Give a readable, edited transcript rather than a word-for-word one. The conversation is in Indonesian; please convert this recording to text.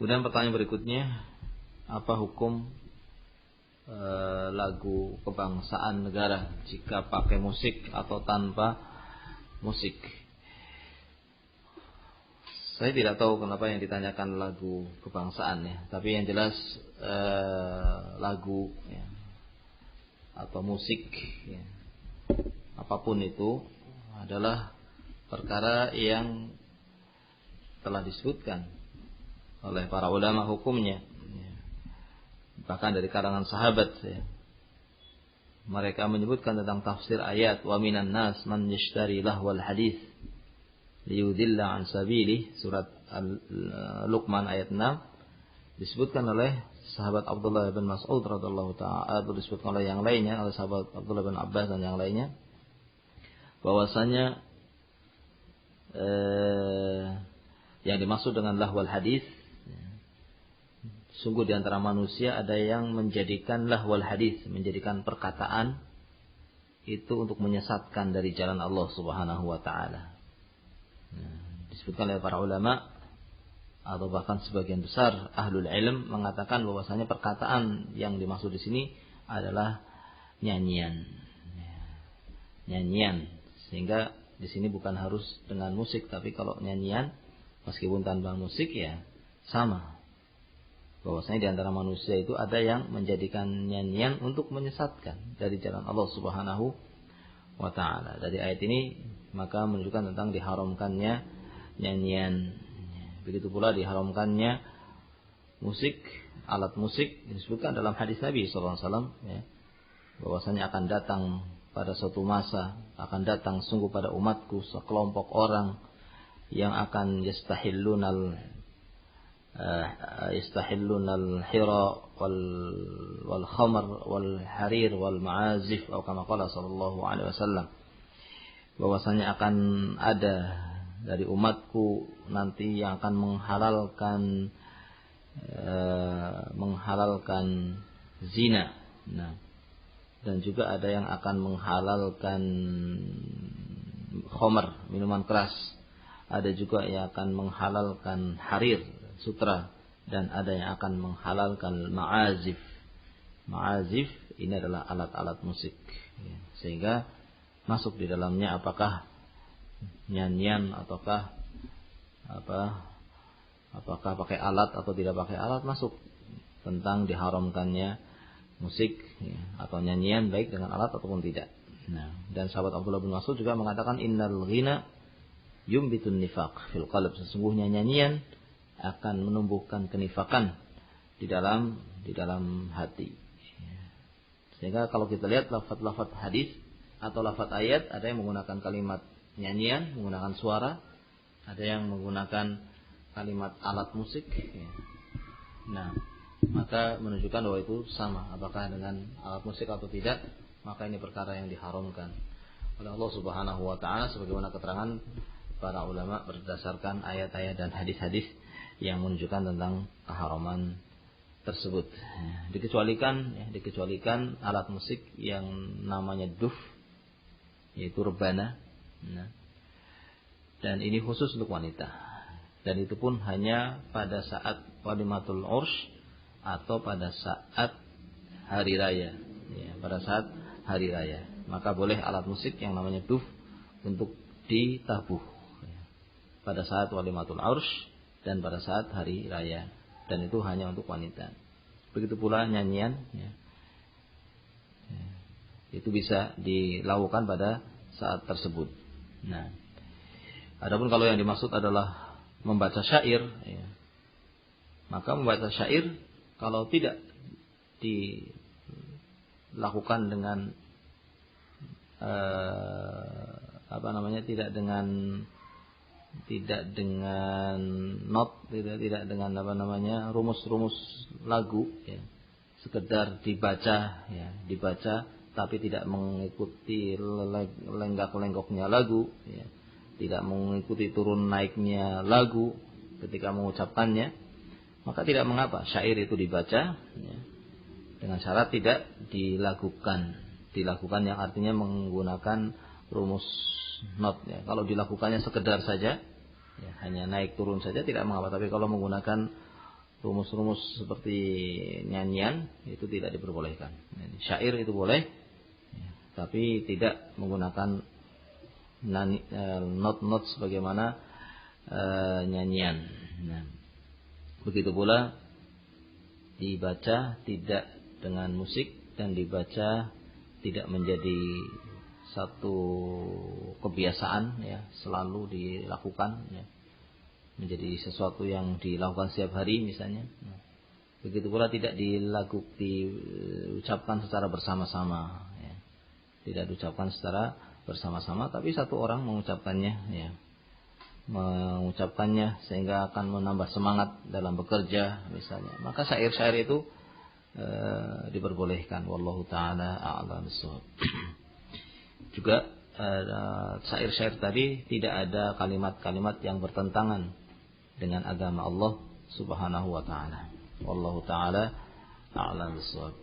Kemudian pertanyaan berikutnya, apa hukum lagu kebangsaan negara jika pakai musik atau tanpa musik? Saya tidak tahu kenapa yang ditanyakan lagu kebangsaan ya, tapi yang jelas lagu ya, atau musik ya, apapun itu adalah perkara yang telah disebutkan oleh para ulama hukumnya ya. Bahkan dari kalangan sahabat ya. Mereka menyebutkan tentang tafsir ayat wa minan nas man yashtari lahwal hadits liyudilla an sabilih, surat Luqman ayat 6, disebutkan oleh sahabat Abdullah bin Mas'ud radhiyallahu ta'ala, disebutkan oleh yang lainnya, oleh sahabat Abdullah bin Abbas dan yang lainnya, bahwasanya yang dimaksud dengan lahwal hadis, sungguh di antara manusia ada yang menjadikan lahwal hadis, menjadikan perkataan itu untuk menyesatkan dari jalan Allah Subhanahu wa taala. Disebutkan oleh para ulama atau bahkan sebagian besar ahlul ilm mengatakan bahwasanya perkataan yang dimaksud di sini adalah nyanyian. Nyanyian, sehingga di sini bukan harus dengan musik, tapi kalau nyanyian meskipun tanpa musik ya sama. Bahwasanya di antara manusia itu ada yang menjadikan nyanyian untuk menyesatkan dari jalan Allah Subhanahu wa taala. Dari ayat ini maka menunjukkan tentang diharamkannya nyanyian. Begitu pula diharamkannya musik, alat musik disebutkan dalam hadis Nabi SAW ya, bahwasanya akan datang pada suatu masa, akan datang sungguh pada umatku sekelompok orang yang akan yastahillunal hira wal khamr wal harir wal ma'azif atau kama qala sallallahu alaihi wasallam, bahwasanya akan ada dari umatku nanti yang akan menghalalkan zina. Nah, dan juga ada yang akan menghalalkan khamr, minuman keras. Ada juga yang akan menghalalkan harir, sutra, dan ada yang akan menghalalkan ma'azif. Ma'azif ini adalah alat-alat musik. Sehingga masuk di dalamnya apakah nyanyian ataukah apakah pakai alat atau tidak pakai alat, masuk tentang diharamkannya musik ya, atau nyanyian baik dengan alat ataupun tidak. Nah, dan sahabat Abdullah bin Mas'ud juga mengatakan innal ghina yumbitun nifaq fil qalb, sesungguhnya nyanyian akan menumbuhkan kenifakan di dalam hati. Sehingga kalau kita lihat lafaz-lafaz hadis atau lafaz ayat, ada yang menggunakan kalimat nyanyian, menggunakan suara, ada yang menggunakan kalimat alat musik ya. Nah, maka menunjukkan bahwa itu sama apakah dengan alat musik atau tidak, maka ini perkara yang diharamkan oleh Allah Subhanahu wa taala sebagaimana keterangan para ulama berdasarkan ayat-ayat dan hadis-hadis yang menunjukkan tentang keharaman tersebut. Dikecualikan alat musik yang namanya duf, yaitu rebana. Nah, dan ini khusus untuk wanita. Dan itu pun hanya pada saat walimatul ursh atau pada saat hari raya. Ya, pada saat hari raya, maka boleh alat musik yang namanya duf untuk ditabuh ya, pada saat walimatul ursh dan pada saat hari raya. Dan itu hanya untuk wanita. Begitu pula nyanyian ya. Itu bisa dilakukan pada saat tersebut. Nah, adapun kalau yang dimaksud adalah membaca syair ya, maka membaca syair kalau tidak dilakukan dengan tidak dengan not, tidak dengan rumus-rumus lagu ya, sekedar dibaca tapi tidak mengikuti lenggak-lenggoknya lagu ya, tidak mengikuti turun naiknya lagu ketika mengucapkannya, maka tidak mengapa syair itu dibaca ya, dengan syarat tidak dilakukan yang artinya menggunakan rumus not ya. Kalau dilakukannya sekedar saja ya, hanya naik turun saja tidak mengapa, tapi kalau menggunakan rumus-rumus seperti nyanyian itu tidak diperbolehkan. Syair itu boleh, tapi tidak menggunakan not-not sebagaimana nyanyian. Nah, begitu pula dibaca tidak dengan musik dan dibaca tidak menjadi satu kebiasaan ya, selalu dilakukan ya, menjadi sesuatu yang dilakukan setiap hari misalnya. Begitu pula tidak diucapkan secara bersama-sama ya. Tidak diucapkan secara bersama-sama, tapi satu orang mengucapkannya ya. Mengucapkannya sehingga akan menambah semangat dalam bekerja misalnya. Maka syair-syair itu diperbolehkan. Wallahu taala a'lam bissawab. Juga syair-syair tadi tidak ada kalimat-kalimat yang bertentangan dengan agama Allah Subhanahu wa taala. Wallahu taala a'lam bissawab.